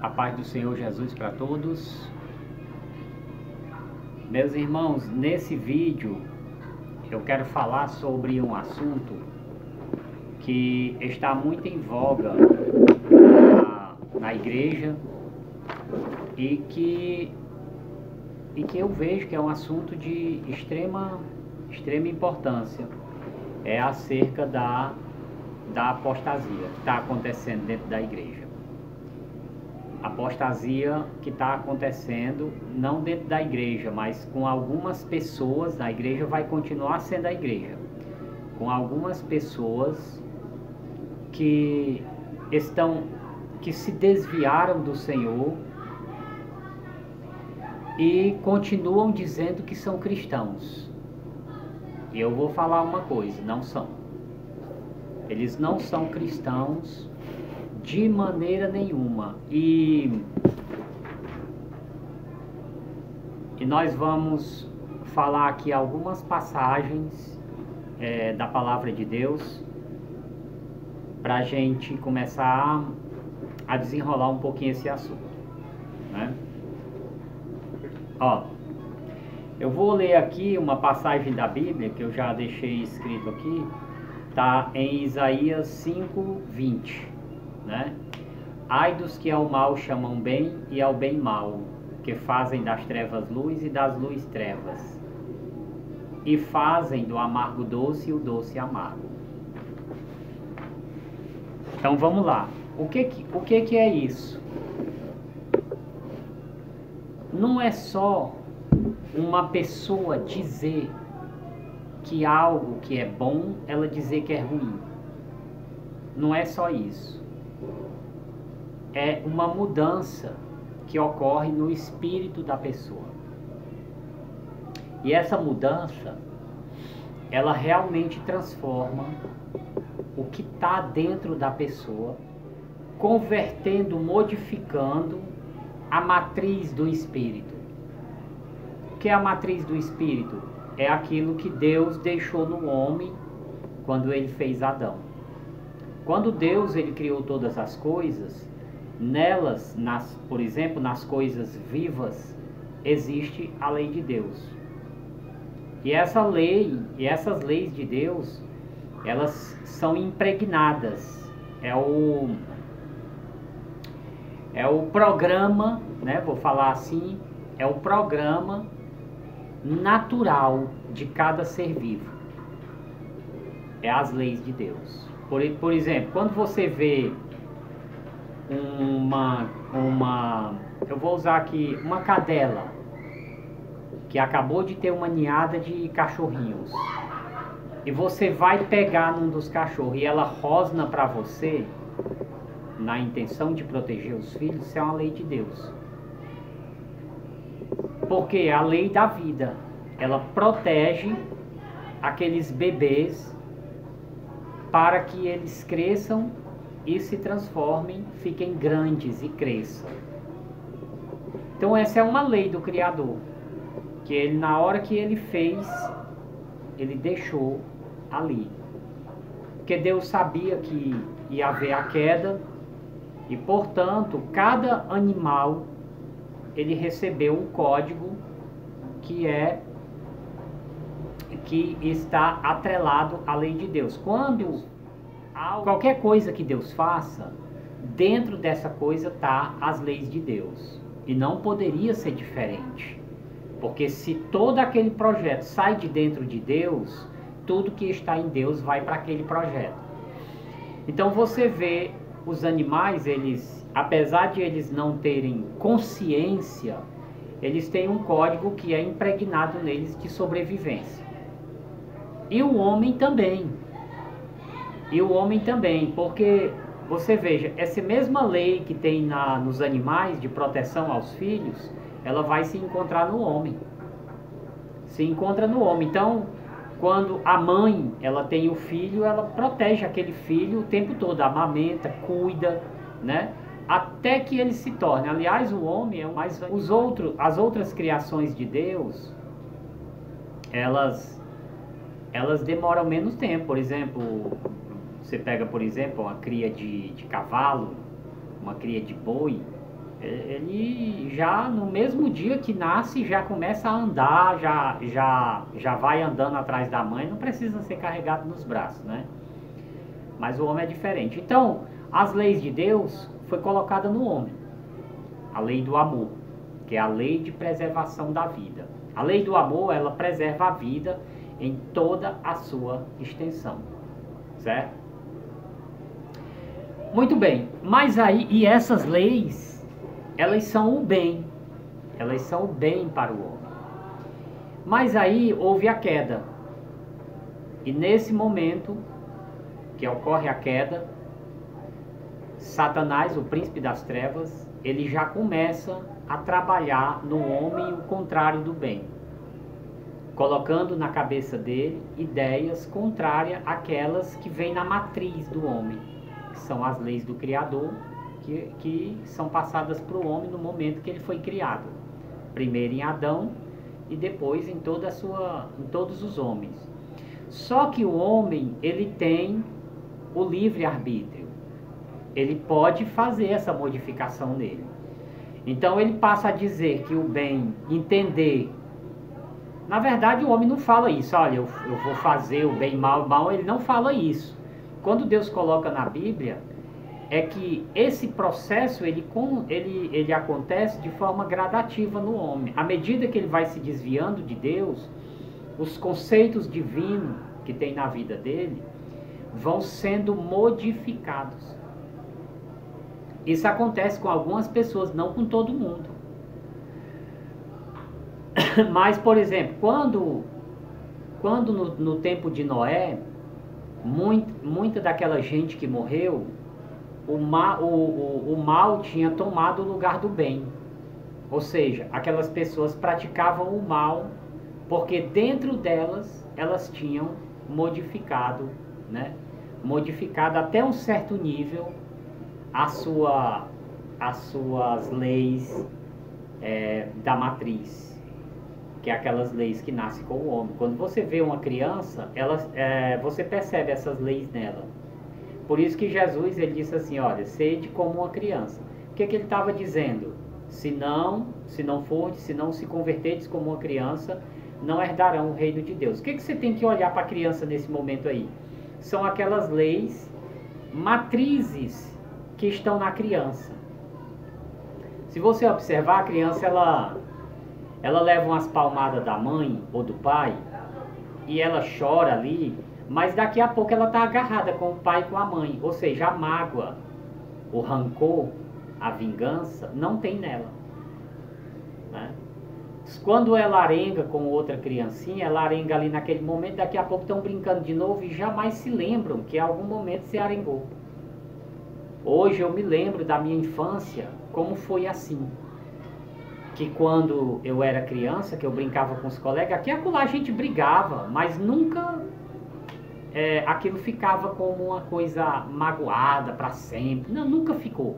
A paz do Senhor Jesus para todos. Meus irmãos, nesse vídeo eu quero falar sobre um assunto que está muito em voga na igreja e que eu vejo que é um assunto de extrema importância. É acerca da apostasia que está acontecendo dentro da igreja. Apostasia que está acontecendo não dentro da igreja, mas com algumas pessoas. A igreja vai continuar sendo a igreja, com algumas pessoas que se desviaram do Senhor e continuam dizendo que são cristãos. E eu vou falar uma coisa: não são. Eles não são cristãos de maneira nenhuma. E nós vamos falar aqui algumas passagens da palavra de Deus para a gente começar a desenrolar um pouquinho esse assunto, né? Ó, eu vou ler aqui uma passagem da Bíblia que eu já deixei escrito aqui. Tá em Isaías 5:20, né? Ai dos que ao mal chamam bem e ao bem mal, que fazem das trevas luz e das luz trevas, e fazem do amargo doce e o doce amargo. Então vamos lá. O que é isso? Não é só uma pessoa dizer que algo que é bom, ela dizer que é ruim. Não é só isso. É uma mudança que ocorre no espírito da pessoa. E essa mudança, ela realmente transforma o que está dentro da pessoa, convertendo, modificando a matriz do espírito. O que é a matriz do espírito? É aquilo que Deus deixou no homem quando ele fez Adão. Quando Deus ele criou todas as coisas, nelas, por exemplo, nas coisas vivas, existe a lei de Deus. E essa lei, e essas leis de Deus, elas são impregnadas. É o programa, né? Vou falar assim, é o programa natural de cada ser vivo. É as leis de Deus. Por exemplo, quando você vê eu vou usar aqui uma cadela que acabou de ter uma ninhada de cachorrinhos, e você vai pegar num dos cachorros e ela rosna para você na intenção de proteger os filhos, isso é uma lei de Deus. Porque é a lei da vida. Ela protege aqueles bebês para que eles cresçam e se transformem, fiquem grandes e cresçam. Então essa é uma lei do Criador, que ele, na hora que ele fez, ele deixou ali. Porque Deus sabia que ia haver a queda e, portanto, cada animal ele recebeu um código que está atrelado à lei de Deus. Qualquer coisa que Deus faça, dentro dessa coisa está as leis de Deus. E não poderia ser diferente. Porque se todo aquele projeto sai de dentro de Deus, tudo que está em Deus vai para aquele projeto. Então você vê os animais, apesar de eles não terem consciência, eles têm um código que é impregnado neles de sobrevivência. E o homem também. Porque você veja, essa mesma lei que tem nos animais de proteção aos filhos, ela vai se encontrar no homem. Se encontra no homem. Então, quando a mãe ela tem o filho, ela protege aquele filho o tempo todo, amamenta, cuida, né? Até que ele se torne. Aliás, o homem é o mais... As outras criações de Deus, elas demoram menos tempo. Por exemplo, você pega, por exemplo, uma cria de cavalo, uma cria de boi, Ele já no mesmo dia que nasce já começa a andar, já vai andando atrás da mãe, não precisa ser carregado nos braços, né? Mas o homem é diferente. Então, as leis de Deus foi colocada no homem. A lei do amor, que é a lei de preservação da vida. A lei do amor, ela preserva a vida em toda a sua extensão, certo? Muito bem, mas aí, e essas leis, elas são o bem para o homem. Mas aí houve a queda, e nesse momento que ocorre a queda, Satanás, o príncipe das trevas, ele já começa a trabalhar no homem o contrário do bem, colocando na cabeça dele ideias contrárias àquelas que vêm na matriz do homem, que são as leis do Criador, que são passadas para o homem no momento que ele foi criado, primeiro em Adão e depois em todos os homens. Só que o homem, ele tem o livre-arbítrio, ele pode fazer essa modificação nele. Então ele passa a dizer que o bem, entender. Na verdade o homem não fala isso, olha, eu vou fazer o bem, mal, ele não fala isso. Quando Deus coloca na Bíblia, é que esse processo ele acontece de forma gradativa no homem. À medida que ele vai se desviando de Deus, os conceitos divinos que tem na vida dele vão sendo modificados. Isso acontece com algumas pessoas, não com todo mundo. Mas, por exemplo, quando no tempo de Noé, muita daquela gente que morreu, o mal tinha tomado o lugar do bem. Ou seja, aquelas pessoas praticavam o mal porque dentro delas elas tinham modificado, né? Modificado até um certo nível as suas leis da matriz, que é aquelas leis que nascem com o homem. Quando você vê uma criança, você percebe essas leis nela. Por isso que Jesus, ele disse assim, olha, sede como uma criança. O que ele estava dizendo? Se não se converterdes como uma criança, não herdarão o reino de Deus. O que você tem que olhar para a criança nesse momento aí? São aquelas leis matrizes que estão na criança. Se você observar, a criança ela leva umas palmadas da mãe ou do pai e ela chora ali, mas daqui a pouco ela está agarrada com o pai e com a mãe. Ou seja, a mágoa, o rancor, a vingança não tem nela, né? Quando ela arenga com outra criancinha, ela arenga ali naquele momento, daqui a pouco estão brincando de novo e jamais se lembram que em algum momento se arengou. Hoje eu me lembro da minha infância, como foi assim. Que quando eu era criança, que eu brincava com os colegas, aqui e acolá a gente brigava, mas nunca aquilo ficava como uma coisa magoada para sempre. Não, nunca ficou.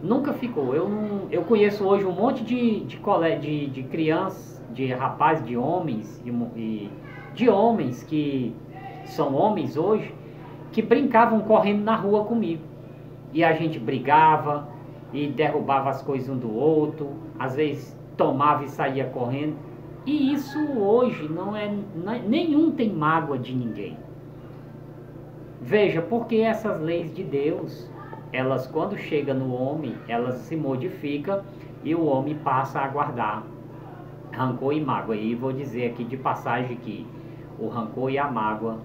Nunca ficou. Eu conheço hoje um monte de crianças, de rapazes, de homens, e de homens que são homens hoje, que brincavam correndo na rua comigo. E a gente brigava e derrubava as coisas um do outro, às vezes tomava e saía correndo. E isso hoje nenhum tem mágoa de ninguém. Veja, porque essas leis de Deus, elas quando chegam no homem, elas se modificam e o homem passa a guardar rancor e mágoa. E vou dizer aqui de passagem que o rancor e a mágoa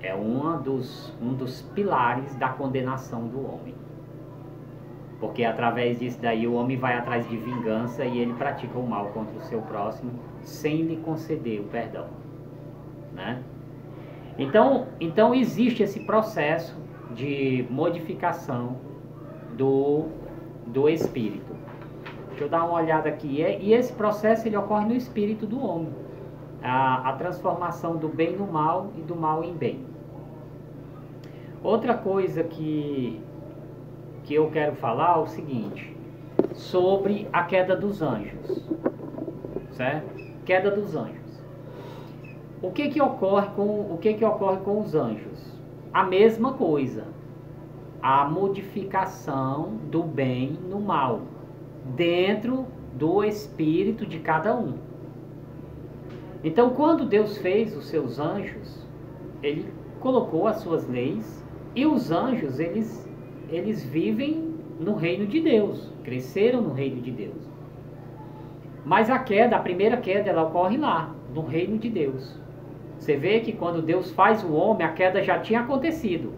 é um dos pilares da condenação do homem. Porque através disso daí o homem vai atrás de vingança e ele pratica o mal contra o seu próximo sem lhe conceder o perdão, né? Então existe esse processo de modificação do espírito. Deixa eu dar uma olhada aqui. E esse processo ele ocorre no espírito do homem. A transformação do bem no mal e do mal em bem. Outra coisa que eu quero falar é o seguinte, sobre a queda dos anjos, certo? Queda dos anjos. O que ocorre com os anjos? A mesma coisa. a modificação do bem no mal, dentro do espírito de cada um. Então, quando Deus fez os seus anjos, Ele colocou as suas leis, e os anjos, eles vivem no reino de Deus, cresceram no reino de Deus. Mas a primeira queda, ela ocorre lá, no reino de Deus. Você vê que quando Deus faz o homem, a queda já tinha acontecido.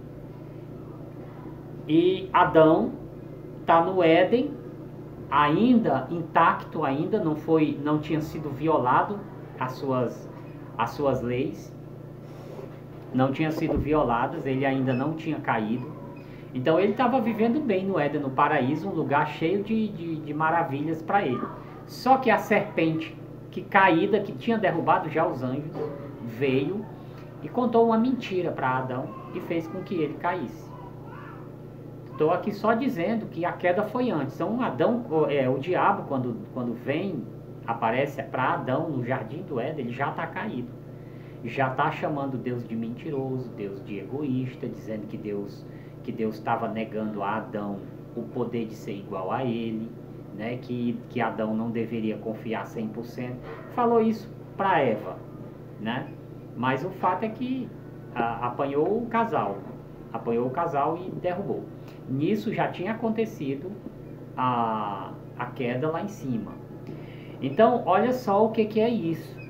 E Adão está no Éden, ainda intacto, ainda não tinha sido violado as suas leis, não tinham sido violadas, ele ainda não tinha caído. Então ele estava vivendo bem no Éden, no paraíso, um lugar cheio de maravilhas para ele. Só que a serpente caída, que tinha derrubado já os anjos, veio e contou uma mentira para Adão e fez com que ele caísse. Estou aqui só dizendo que a queda foi antes. Então o diabo, quando aparece para Adão no jardim do Éden, ele já está caído. Já está chamando Deus de mentiroso, Deus de egoísta, dizendo que Deus estava negando a Adão o poder de ser igual a ele, né? Que Adão não deveria confiar 100%. Falou isso para Eva, né? Mas o fato é que apanhou o casal e derrubou. Nisso já tinha acontecido a queda lá em cima. Então, olha só o que é isso.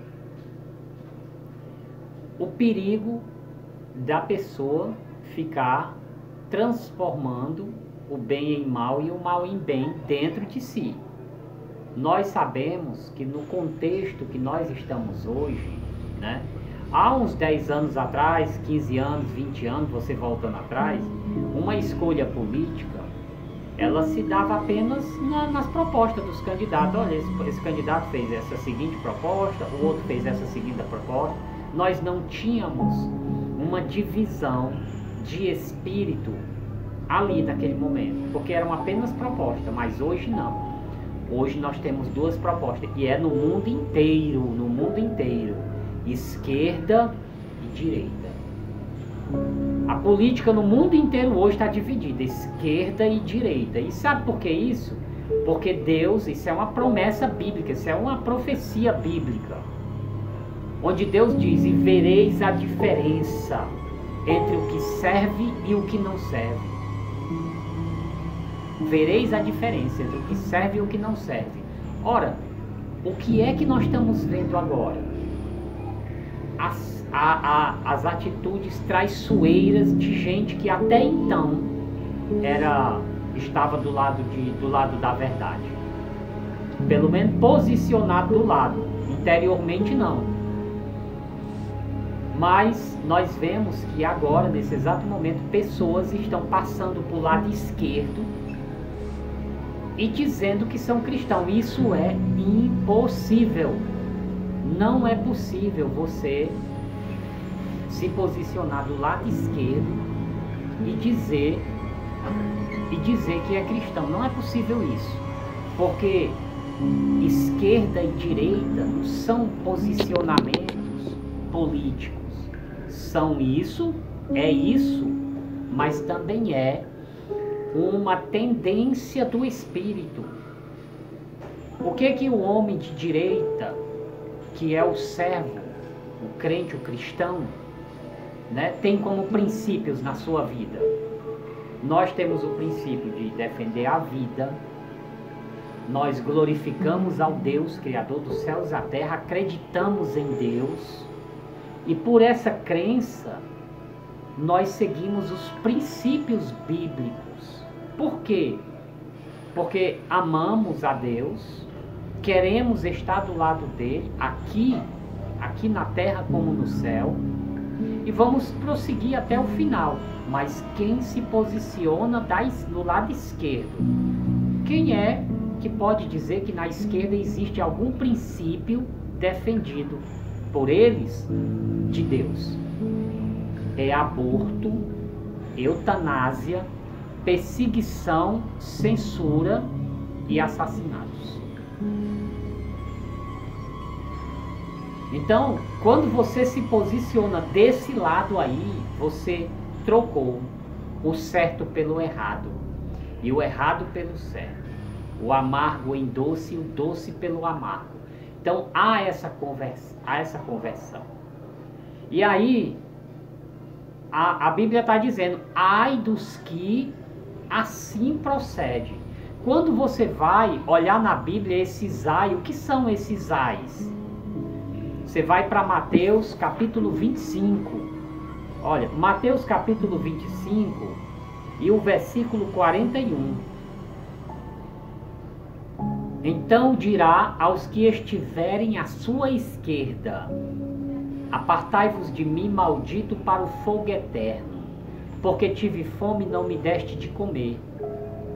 O perigo da pessoa ficar transformando o bem em mal e o mal em bem dentro de si. Nós sabemos que no contexto que nós estamos hoje, né? Há uns 10 anos atrás, 15 anos, 20 anos, você voltando atrás, uma escolha política, ela se dava apenas nas propostas dos candidatos. Olha, esse candidato fez essa seguinte proposta, o outro fez essa seguinte proposta. Nós não tínhamos uma divisão de espírito ali naquele momento, porque eram apenas propostas, mas hoje não. Hoje nós temos duas propostas, e é no mundo inteiro, esquerda e direita. A política no mundo inteiro hoje está dividida, esquerda e direita. E sabe por que isso? Porque Deus, isso é uma promessa bíblica, isso é uma profecia bíblica, onde Deus diz: e vereis a diferença entre o que serve e o que não serve. Vereis a diferença entre o que serve e o que não serve. Ora, o que é que nós estamos vendo agora? As atitudes traiçoeiras de gente que até então estava do lado da verdade. Pelo menos posicionado do lado. Interiormente não. Mas nós vemos que agora, nesse exato momento, pessoas estão passando para o lado esquerdo e dizendo que são cristãos. Isso é impossível. Não é possível você se posicionar do lado esquerdo e dizer que é cristão. Não é possível isso. Porque esquerda e direita são posicionamentos políticos. São isso, mas também é uma tendência do espírito. O que o homem de direita, que é o servo, o crente, o cristão, né, tem como princípios na sua vida? Nós temos o princípio de defender a vida. Nós glorificamos ao Deus, Criador dos céus e da terra, acreditamos em Deus, e por essa crença nós seguimos os princípios bíblicos. Por quê? Porque amamos a Deus, queremos estar do lado dele, aqui na terra como no céu, e vamos prosseguir até o final. Mas quem se posiciona do lado esquerdo? Quem é que pode dizer que na esquerda existe algum princípio defendido por eles de Deus? É aborto, eutanásia, perseguição, censura e assassinatos. Então, quando você se posiciona desse lado aí, você trocou o certo pelo errado e o errado pelo certo, o amargo em doce e o doce pelo amargo. Então há essa conversão. E aí a Bíblia está dizendo: ai dos que assim procedem. Quando você vai olhar na Bíblia esses ai, o que são esses ais? Você vai para Mateus capítulo 25. Olha, Mateus capítulo 25 e o versículo 41. Então dirá aos que estiverem à sua esquerda: apartai-vos de mim, maldito, para o fogo eterno, porque tive fome e não me deste de comer,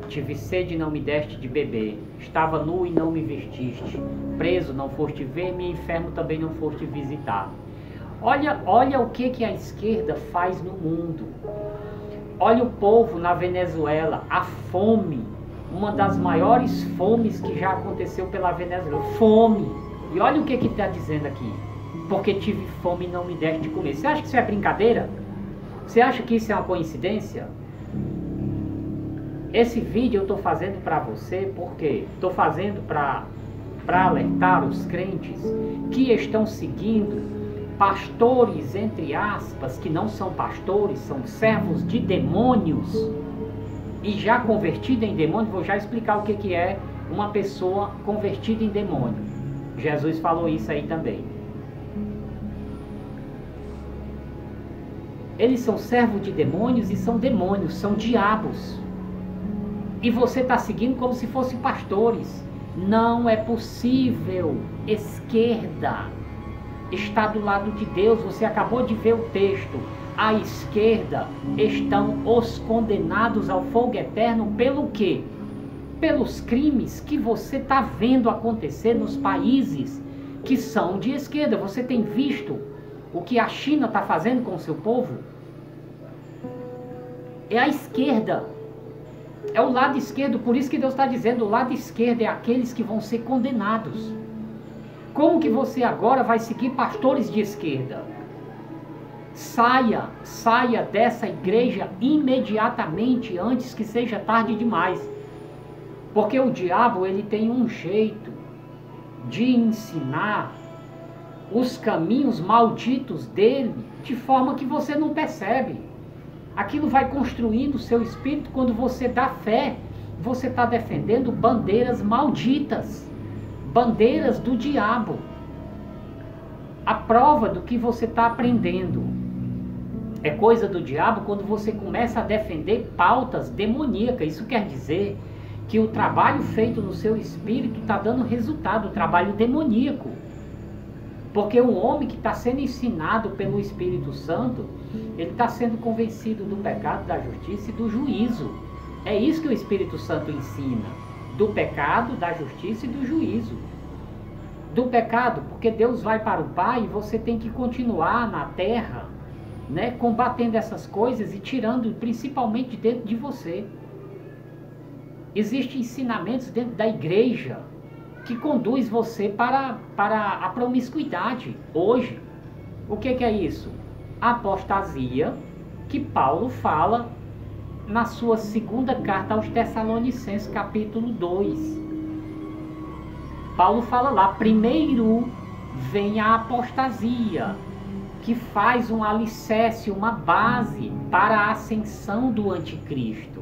tive sede e não me deste de beber, estava nu e não me vestiste, preso não foste ver-me, enfermo também não foste visitar. Olha o que a esquerda faz no mundo. Olha o povo na Venezuela, a fome, uma das maiores fomes que já aconteceu pela Venezuela, fome. E olha o que está dizendo aqui: porque tive fome e não me deste de comer. Você acha que isso é brincadeira? Você acha que isso é uma coincidência? Esse vídeo eu estou fazendo para você porque estou fazendo para alertar os crentes que estão seguindo pastores, entre aspas, que não são pastores, são servos de demônios e já convertido em demônio. Vou já explicar o que é uma pessoa convertida em demônio. Jesus falou isso aí também. Eles são servos de demônios e são demônios, são diabos. E você está seguindo como se fossem pastores. Não é possível. Esquerda está do lado de Deus. Você acabou de ver o texto. À esquerda estão os condenados ao fogo eterno. Pelo quê? Pelos crimes que você está vendo acontecer nos países que são de esquerda. Você tem visto o que a China está fazendo com o seu povo? É a esquerda. É o lado esquerdo. Por isso que Deus está dizendo: o lado esquerdo é aqueles que vão ser condenados. Como que você agora vai seguir pastores de esquerda? Saia dessa igreja imediatamente, antes que seja tarde demais. Porque o diabo, ele tem um jeito de ensinar os caminhos malditos dele de forma que você não percebe. Aquilo vai construindo o seu espírito. Quando você dá fé, você está defendendo bandeiras malditas, bandeiras do diabo. A prova do que você está aprendendo é coisa do diabo quando você começa a defender pautas demoníacas. Isso quer dizer que o trabalho feito no seu espírito está dando resultado, o trabalho demoníaco. Porque um homem que está sendo ensinado pelo Espírito Santo, ele está sendo convencido do pecado, da justiça e do juízo. É isso que o Espírito Santo ensina: do pecado, da justiça e do juízo. Do pecado, porque Deus vai para o Pai e você tem que continuar na terra, né, combatendo essas coisas e tirando principalmente de dentro de você. Existem ensinamentos dentro da igreja que conduz você para a promiscuidade. Hoje, o que é isso? A apostasia que Paulo fala na sua segunda carta aos Tessalonicenses, capítulo 2. Paulo fala lá: primeiro vem a apostasia, que faz um alicerce, uma base para a ascensão do anticristo.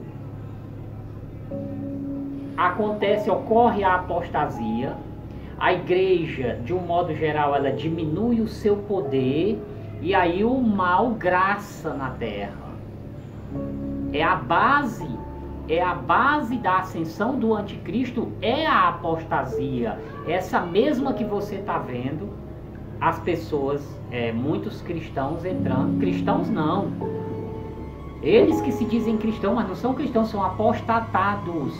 Ocorre a apostasia, a igreja, de um modo geral, ela diminui o seu poder e aí o mal graça na terra. É a base da ascensão do anticristo, é a apostasia, essa mesma que você está vendo as pessoas, muitos cristãos entrando. Cristãos não, eles que se dizem cristãos, mas não são cristãos, são apostatados.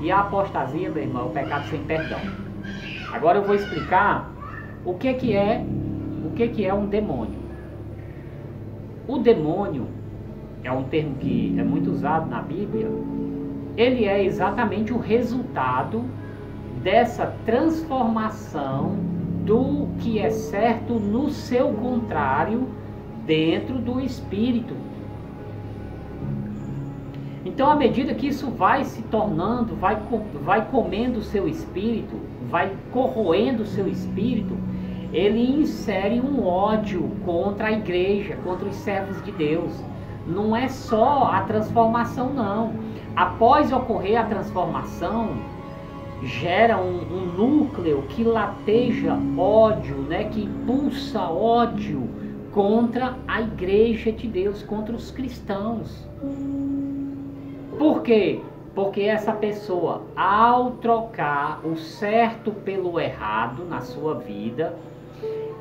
E a apostasia, meu irmão, é o pecado sem perdão. Agora eu vou explicar o que é um demônio. O demônio é um termo que é muito usado na Bíblia. Ele é exatamente o resultado dessa transformação do que é certo no seu contrário dentro do espírito. Então, à medida que isso vai se tornando, vai comendo o seu espírito, vai corroendo o seu espírito, ele insere um ódio contra a igreja, contra os servos de Deus. Não é só a transformação, não. Após ocorrer a transformação, gera um núcleo que lateja ódio, né? Que impulsa ódio contra a igreja de Deus, contra os cristãos. Por quê? Porque essa pessoa, ao trocar o certo pelo errado na sua vida,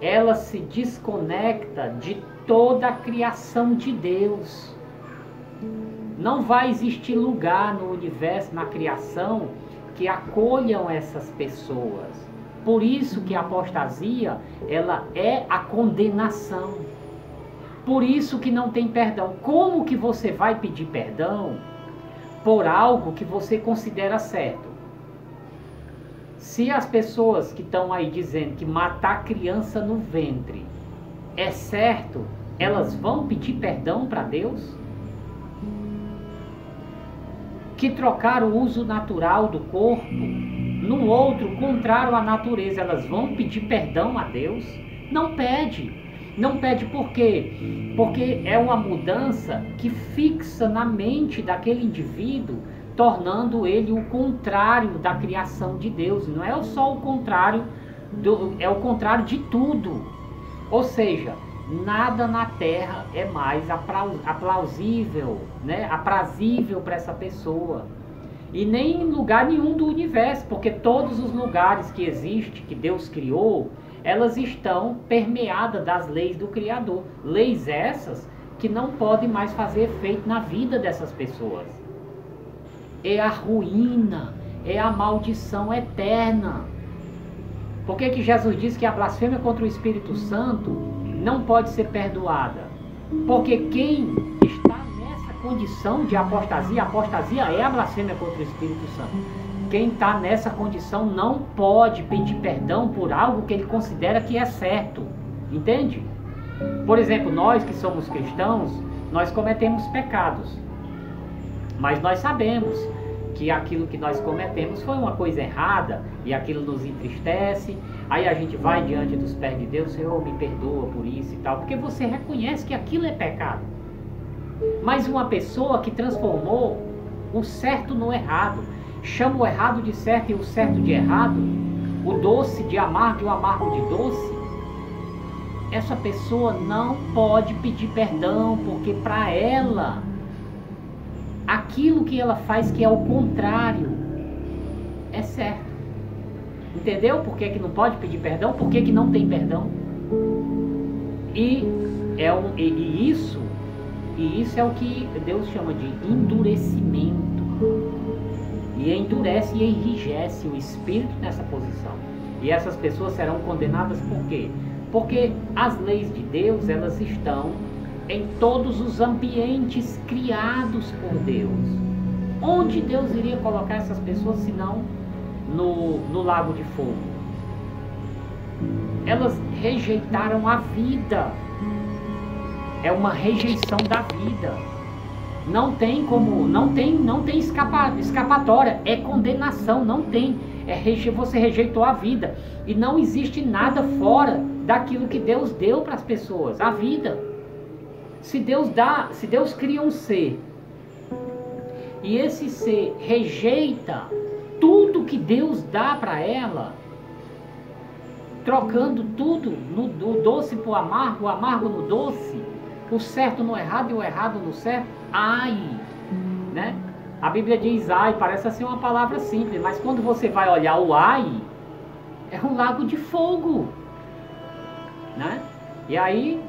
ela se desconecta de toda a criação de Deus. Não vai existir lugar no universo, na criação, que acolham essas pessoas. Por isso que a apostasia, ela é a condenação. Por isso que não tem perdão. Como que você vai pedir perdão por algo que você considera certo? Se as pessoas que estão aí dizendo que matar criança no ventre é certo, elas vão pedir perdão para Deus? Que trocar o uso natural do corpo no outro contrário à natureza, elas vão pedir perdão a Deus? Não pede. Não pede por quê? Porque é uma mudança que fixa na mente daquele indivíduo, tornando ele o contrário da criação de Deus. Não é só o contrário, é o contrário de tudo. Ou seja, nada na terra é mais aplausível, né? Aprazível para essa pessoa. E nem em lugar nenhum do universo, porque todos os lugares que existem, que Deus criou, elas estão permeadas das leis do Criador. Leis essas que não podem mais fazer efeito na vida dessas pessoas. É a ruína, é a maldição eterna. Por que Jesus diz que a blasfêmia contra o Espírito Santo não pode ser perdoada? Porque quem está nessa condição de apostasia, a apostasia é a blasfêmia contra o Espírito Santo. Quem está nessa condição não pode pedir perdão por algo que ele considera que é certo. Entende? Por exemplo, nós que somos cristãos, nós cometemos pecados. Mas nós sabemos que aquilo que nós cometemos foi uma coisa errada e aquilo nos entristece. Aí a gente vai diante dos pés de Deus, Senhor, me perdoa por isso e tal, porque você reconhece que aquilo é pecado. Mas uma pessoa que transformou o certo no errado, chama o errado de certo e o certo de errado, o doce de amargo e o amargo de doce, essa pessoa não pode pedir perdão, porque para ela aquilo que ela faz que é o contrário é certo. Entendeu por que não pode pedir perdão? Por que não tem perdão? E isso é o que Deus chama de endurecimento. E endurece e enrijece o espírito nessa posição. E essas pessoas serão condenadas por quê? Porque as leis de Deus, elas estão em todos os ambientes criados por Deus. Onde Deus iria colocar essas pessoas, se não no lago de fogo? Elas rejeitaram a vida. É uma rejeição da vida. Não tem como, não tem escapatória, é condenação, não tem. Você rejeitou a vida. E não existe nada fora daquilo que Deus deu para as pessoas, a vida. Se Deus cria um ser e esse ser rejeita tudo que Deus dá para ela, trocando tudo do doce para o amargo no doce, o certo no errado e o errado no certo, ai, né? A Bíblia diz ai, parece ser uma palavra simples, mas quando você vai olhar o ai, é um lago de fogo, né? E aí,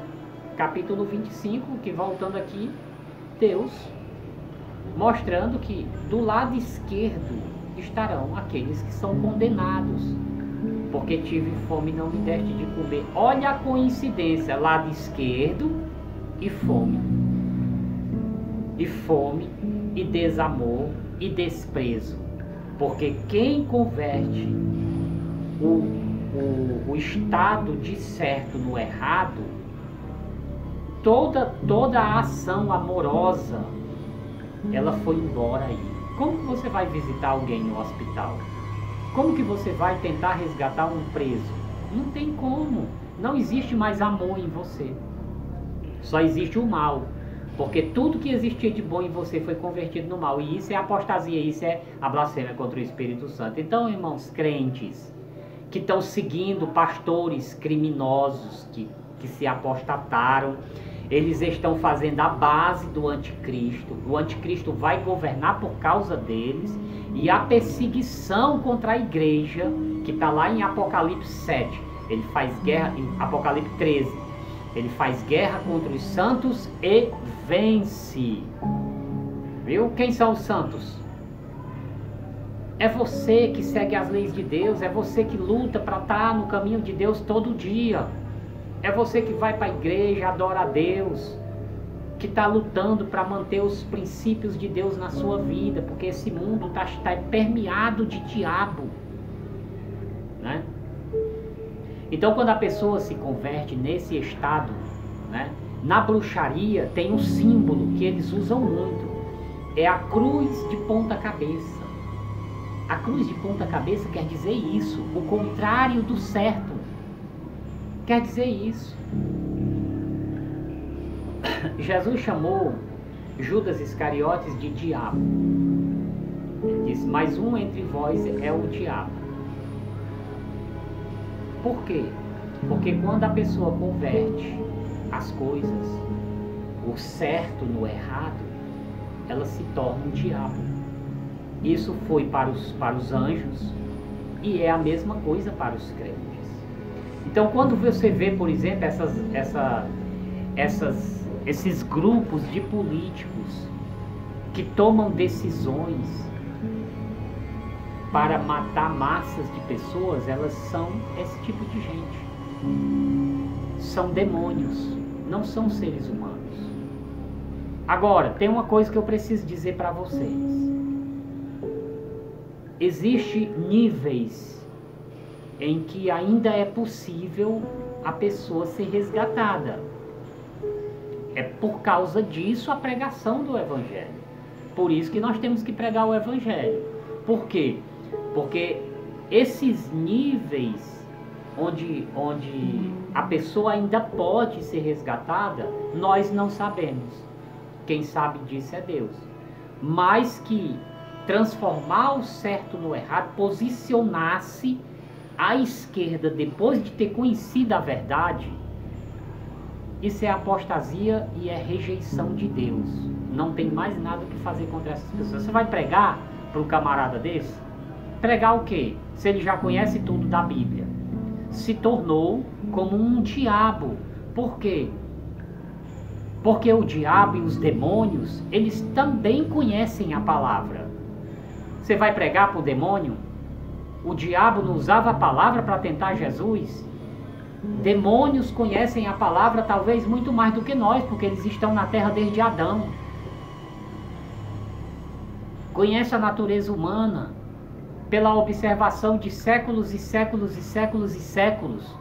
capítulo 25, que voltando aqui, Deus mostrando que do lado esquerdo estarão aqueles que são condenados, porque tive fome e não me deste de comer. Olha a coincidência, lado esquerdo e fome. E fome, e desamor, e desprezo. Porque quem converte o estado de certo no errado, toda a ação amorosa ela foi embora aí. Como que você vai visitar alguém no hospital? Como que você vai tentar resgatar um preso? Não tem como. Não existe mais amor em você. Só existe o mal. Porque tudo que existia de bom em você foi convertido no mal. E isso é apostasia, isso é a blasfêmia contra o Espírito Santo. Então, irmãos crentes que estão seguindo pastores criminosos que se apostataram, eles estão fazendo a base do anticristo. O anticristo vai governar por causa deles. E a perseguição contra a igreja, que está lá em Apocalipse 7, ele faz guerra, em Apocalipse 13, ele faz guerra contra os santos e vence. Viu? Quem são os santos? É você que segue as leis de Deus, é você que luta para estar no caminho de Deus todo dia. É você que vai para a igreja, adora a Deus, que está lutando para manter os princípios de Deus na sua vida, porque esse mundo está permeado de diabo, né? Então, quando a pessoa se converte nesse estado, né, na bruxaria tem um símbolo que eles usam muito, é a cruz de ponta cabeça. A cruz de ponta cabeça quer dizer isso, o contrário do certo. Quer dizer isso. Jesus chamou Judas Iscariotes de diabo. Ele disse, mas um entre vós é o diabo. Por quê? Porque quando a pessoa converte as coisas, o certo no errado, ela se torna um diabo. Isso foi para os anjos e é a mesma coisa para os crentes. Então, quando você vê, por exemplo, esses grupos de políticos que tomam decisões para matar massas de pessoas, elas são esse tipo de gente. São demônios, não são seres humanos. Agora, tem uma coisa que eu preciso dizer para vocês. Existem níveis em que ainda é possível a pessoa ser resgatada. É por causa disso a pregação do Evangelho. Por isso que nós temos que pregar o Evangelho. Por quê? Porque esses níveis onde a pessoa ainda pode ser resgatada, nós não sabemos. Quem sabe disso é Deus. Mas que transformar o certo no errado, posicionar-se à esquerda depois de ter conhecido a verdade, isso é apostasia e é rejeição de Deus. Não tem mais nada o que fazer contra essas pessoas. Você vai pregar para um camarada desse? Pregar o quê? Se ele já conhece tudo da Bíblia. Se tornou como um diabo. Por quê? Porque o diabo e os demônios, eles também conhecem a palavra. Você vai pregar para o demônio? O diabo não usava a palavra para tentar Jesus? Demônios conhecem a palavra talvez muito mais do que nós, porque eles estão na terra desde Adão. Conhece a natureza humana pela observação de séculos e séculos e séculos e séculos.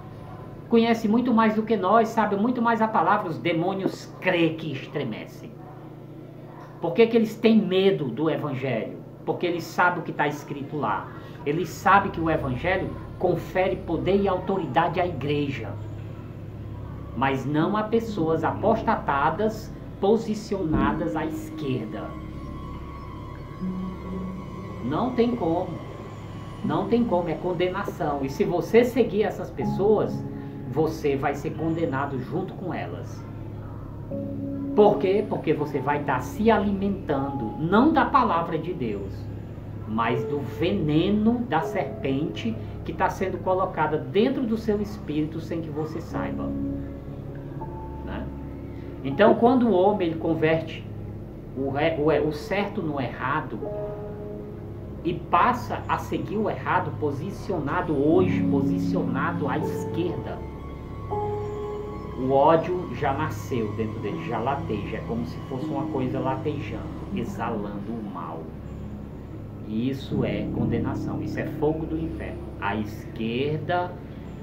Conhece muito mais do que nós, sabe muito mais a palavra. Os demônios creem que estremecem. Por que que eles têm medo do Evangelho? Porque eles sabem o que está escrito lá. Eles sabem que o Evangelho confere poder e autoridade à igreja. Mas não a pessoas apostatadas, posicionadas à esquerda. Não tem como. Não tem como, é condenação. E se você seguir essas pessoas, você vai ser condenado junto com elas. Por quê? Porque você vai estar se alimentando, não da palavra de Deus, mas do veneno da serpente que está sendo colocada dentro do seu espírito sem que você saiba. Né? Então, quando o homem ele converte o certo no errado e passa a seguir o errado, posicionado hoje, posicionado à esquerda, o ódio já nasceu dentro dele, já lateja, é como se fosse uma coisa latejando, exalando o mal. E isso é condenação, isso é fogo do inferno. À esquerda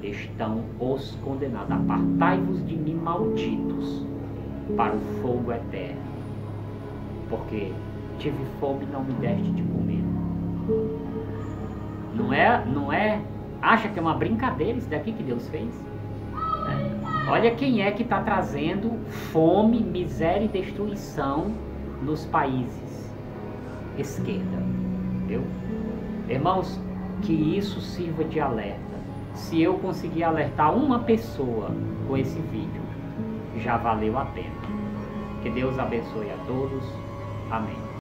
estão os condenados. Apartai-vos de mim, malditos, para o fogo eterno. Porque tive fome e não me deste de comer. Não é? Acha que é uma brincadeira isso daqui que Deus fez? Olha quem é que está trazendo fome, miséria e destruição nos países. Esquerda. Viu? Irmãos, que isso sirva de alerta. Se eu conseguir alertar uma pessoa com esse vídeo, já valeu a pena. Que Deus abençoe a todos. Amém.